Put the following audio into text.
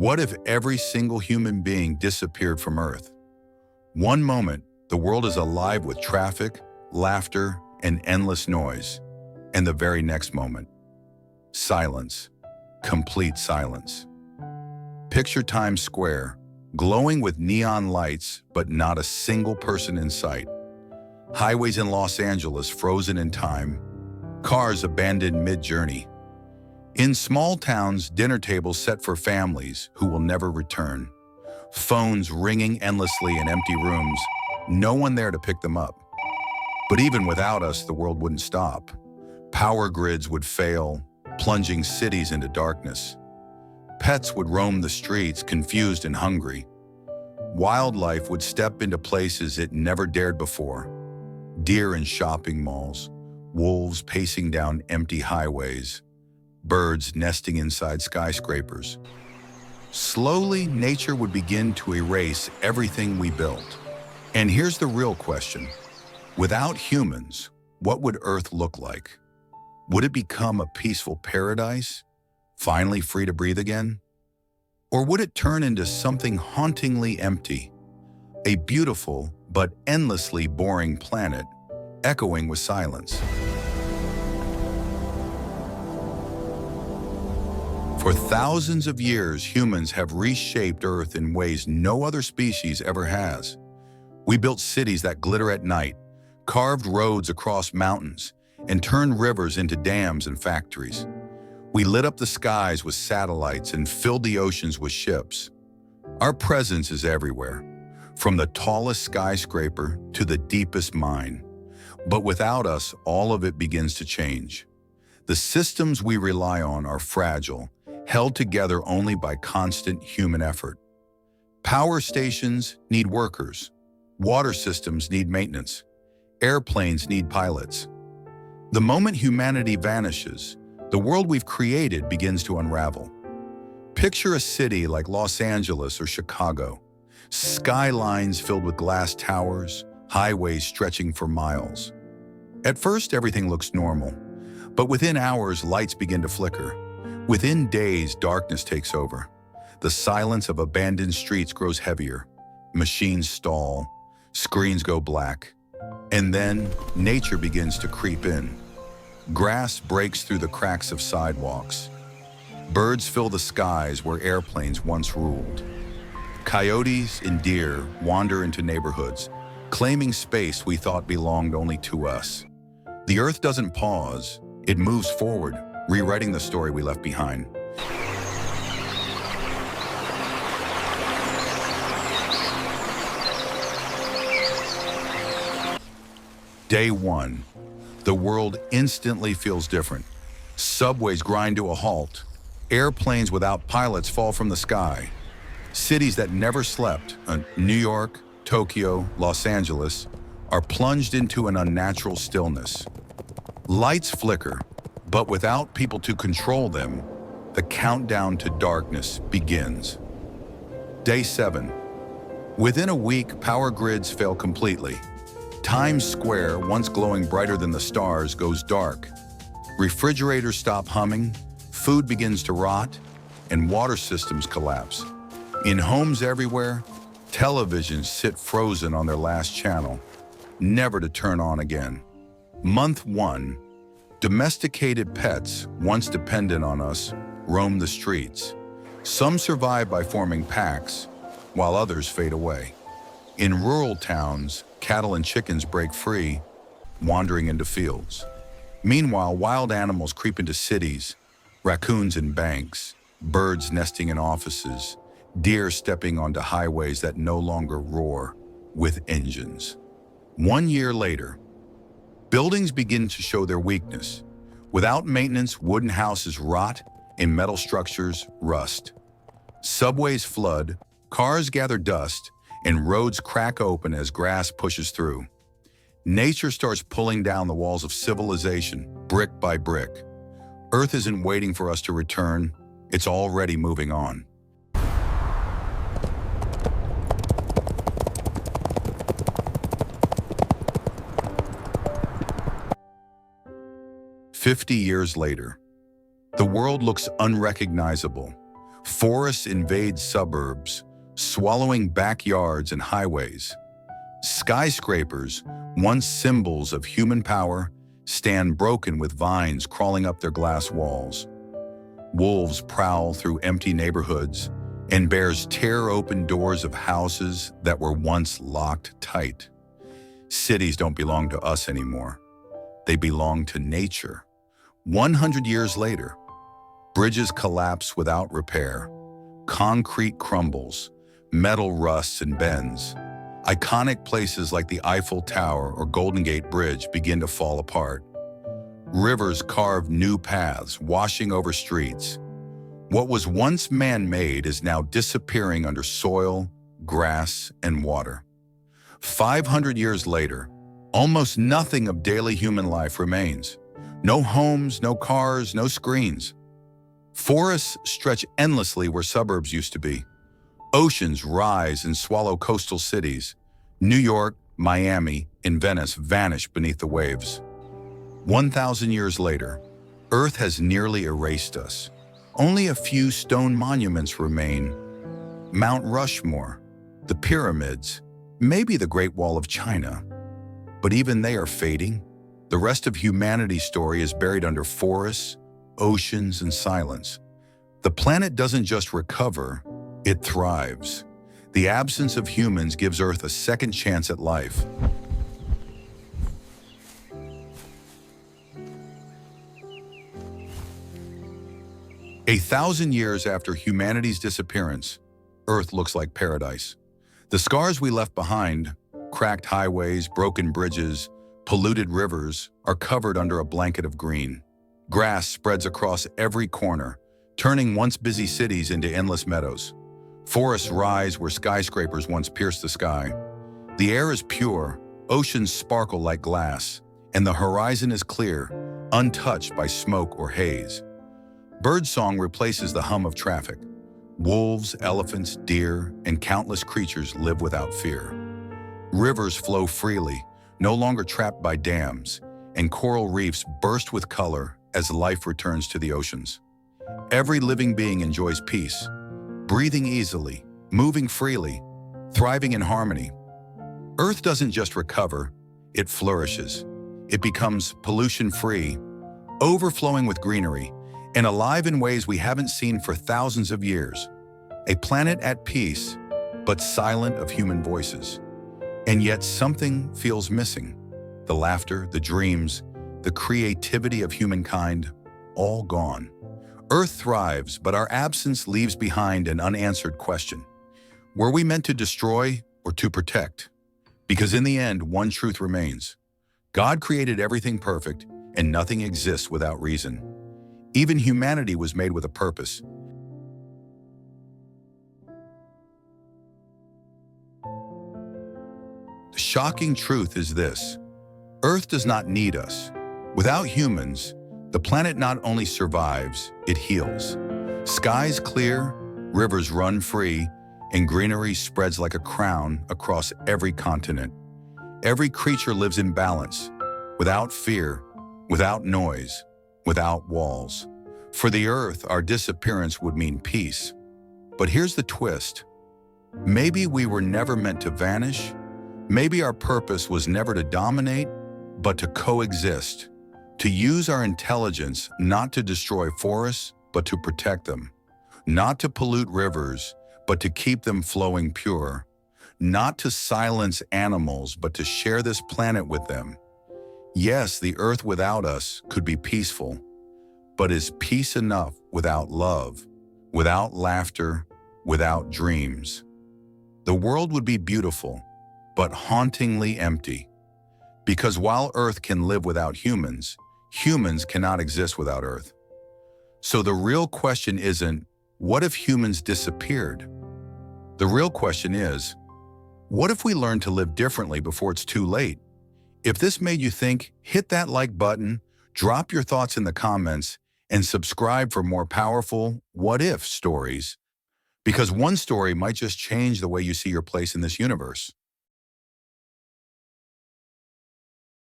What if every single human being disappeared from Earth? One moment, the world is alive with traffic, laughter, and endless noise. And the very next moment, silence. Complete silence. Picture Times Square, glowing with neon lights, but not a single person in sight. Highways in Los Angeles frozen in time, cars abandoned mid-journey. In small towns, dinner tables set for families who will never return. Phones ringing endlessly in empty rooms, no one there to pick them up. But even without us, the world wouldn't stop. Power grids would fail, plunging cities into darkness. Pets would roam the streets, confused and hungry. Wildlife would step into places it never dared before. Deer in shopping malls, wolves pacing down empty highways, birds nesting inside skyscrapers. Slowly, nature would begin to erase everything we built. And here's the real question. Without humans, what would Earth look like? Would it become a peaceful paradise, finally free to breathe again? Or would it turn into something hauntingly empty, a beautiful but endlessly boring planet, echoing with silence? For thousands of years, humans have reshaped Earth in ways no other species ever has. We built cities that glitter at night, carved roads across mountains, and turned rivers into dams and factories. We lit up the skies with satellites and filled the oceans with ships. Our presence is everywhere, from the tallest skyscraper to the deepest mine. But without us, all of it begins to change. The systems we rely on are fragile, held together only by constant human effort. Power stations need workers. Water systems need maintenance. Airplanes need pilots. The moment humanity vanishes, the world we've created begins to unravel. Picture a city like Los Angeles or Chicago. Skylines filled with glass towers, highways stretching for miles. At first, everything looks normal, but within hours, lights begin to flicker. Within days, darkness takes over. The silence of abandoned streets grows heavier. Machines stall, screens go black. And then, nature begins to creep in. Grass breaks through the cracks of sidewalks. Birds fill the skies where airplanes once ruled. Coyotes and deer wander into neighborhoods, claiming space we thought belonged only to us. The earth doesn't pause, it moves forward, rewriting the story we left behind. Day 1. The world instantly feels different. Subways grind to a halt. Airplanes without pilots fall from the sky. Cities that never slept, New York, Tokyo, Los Angeles, are plunged into an unnatural stillness. Lights flicker, but without people to control them, the countdown to darkness begins. Day 7. Within a week, power grids fail completely. Times Square, once glowing brighter than the stars, goes dark. Refrigerators stop humming, food begins to rot, and water systems collapse. In homes everywhere, televisions sit frozen on their last channel, never to turn on again. Month 1. Domesticated pets, once dependent on us, roam the streets. Some survive by forming packs, while others fade away. In rural towns, cattle and chickens break free, wandering into fields. Meanwhile, wild animals creep into cities, raccoons in banks, birds nesting in offices, deer stepping onto highways that no longer roar with engines. 1 year later, buildings begin to show their weakness. Without maintenance, wooden houses rot and metal structures rust. Subways flood, cars gather dust, and roads crack open as grass pushes through. Nature starts pulling down the walls of civilization, brick by brick. Earth isn't waiting for us to return, it's already moving on. "50 years later, the world looks unrecognizable. Forests invade suburbs, swallowing backyards and highways. Skyscrapers, once symbols of human power, stand broken with vines crawling up their glass walls. Wolves prowl through empty neighborhoods, and bears tear open doors of houses that were once locked tight. Cities don't belong to us anymore. They belong to nature. 100 years later, bridges collapse without repair. Concrete crumbles, metal rusts and bends. Iconic places like the Eiffel Tower or Golden Gate Bridge begin to fall apart. Rivers carve new paths, washing over streets. What was once man-made is now disappearing under soil, grass, and water. 500 years later, almost nothing of daily human life remains. No homes, no cars, no screens. Forests stretch endlessly where suburbs used to be. Oceans rise and swallow coastal cities. New York, Miami, and Venice vanish beneath the waves. 1,000 years later, Earth has nearly erased us. Only a few stone monuments remain. Mount Rushmore, the pyramids, maybe the Great Wall of China. But even they are fading. The rest of humanity's story is buried under forests, oceans, and silence. The planet doesn't just recover, it thrives. The absence of humans gives Earth a second chance at life. A 1,000 years after humanity's disappearance, Earth looks like paradise. The scars we left behind, cracked highways, broken bridges, polluted rivers, are covered under a blanket of green. Grass spreads across every corner, turning once busy cities into endless meadows. Forests rise where skyscrapers once pierced the sky. The air is pure, oceans sparkle like glass, and the horizon is clear, untouched by smoke or haze. Birdsong replaces the hum of traffic. Wolves, elephants, deer, and countless creatures live without fear. Rivers flow freely, no longer trapped by dams, and coral reefs burst with color as life returns to the oceans. Every living being enjoys peace, breathing easily, moving freely, thriving in harmony. Earth doesn't just recover, it flourishes. It becomes pollution-free, overflowing with greenery, and alive in ways we haven't seen for thousands of years. A planet at peace, but silent of human voices. And yet something feels missing. The laughter, the dreams, the creativity of humankind, all gone. Earth thrives, but our absence leaves behind an unanswered question. Were we meant to destroy or to protect? Because in the end, one truth remains. God created everything perfect, and nothing exists without reason. Even humanity was made with a purpose. The shocking truth is this: Earth does not need us. Without humans, the planet not only survives, it heals. Skies clear, rivers run free, and greenery spreads like a crown across every continent. Every creature lives in balance, without fear, without noise, without walls. For the Earth, our disappearance would mean peace. But here's the twist. Maybe we were never meant to vanish. Maybe our purpose was never to dominate, but to coexist. To use our intelligence not to destroy forests, but to protect them. Not to pollute rivers, but to keep them flowing pure. Not to silence animals, but to share this planet with them. Yes, the Earth without us could be peaceful, but is peace enough without love, without laughter, without dreams? The world would be beautiful, but hauntingly empty. Because while Earth can live without humans, humans cannot exist without Earth. So the real question isn't, what if humans disappeared? The real question is, what if we learn to live differently before it's too late? If this made you think, hit that like button, drop your thoughts in the comments, and subscribe for more powerful what-if stories. Because one story might just change the way you see your place in this universe.